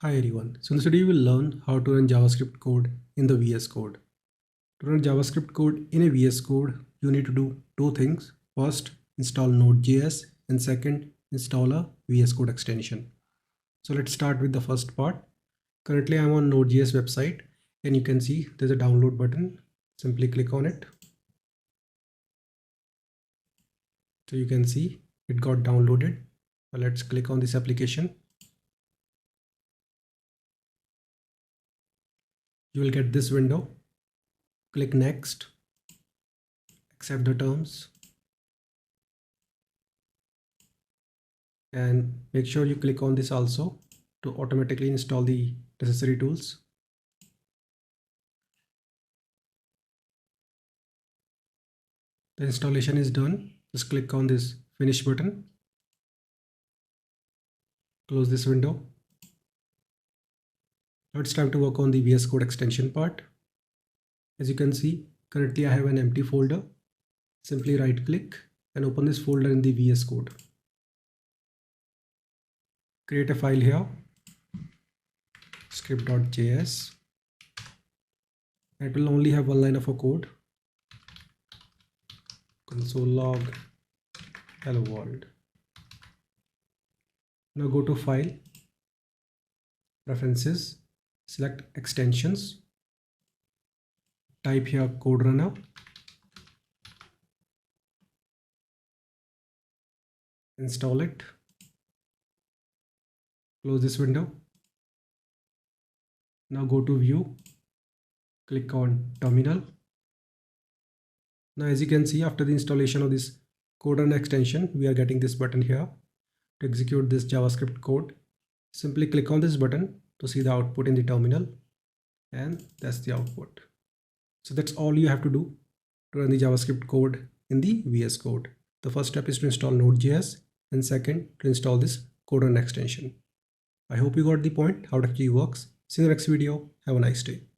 Hi everyone. So in this video we will learn how to run JavaScript code in the VS Code. To run JavaScript code in a VS Code, you need to do two things. First, install Node.js, and second, install a VS Code extension. So let's start with the first part. Currently I'm on Node.js website and you can see there's a download button. Simply click on it. So you can see it got downloaded. Now let's click on this application. You will get this window. Click next, accept the terms, and make sure you click on this also to automatically install the necessary tools. The installation is done. Just click on this finish button. Close this window. Now it's time to work on the VS Code extension part. As you can see, currently I have an empty folder. Simply right click and open this folder in the VS Code. Create a file here, script.js. It will only have one line of a code. Console log hello world. Now go to file, preferences, select extensions, type here code runner, install it, close this window. Now go to view, click on terminal. Now as you can see, after the installation of this code runner extension, we are getting this button here to execute this JavaScript code. Simply click on this button to see the output in the terminal, and that's the output. So that's all you have to do to run the JavaScript code in the VS Code. The first step is to install Node.js, and second to install this code runner extension. I hope you got the point how it actually works. See you in the next video. Have a nice day.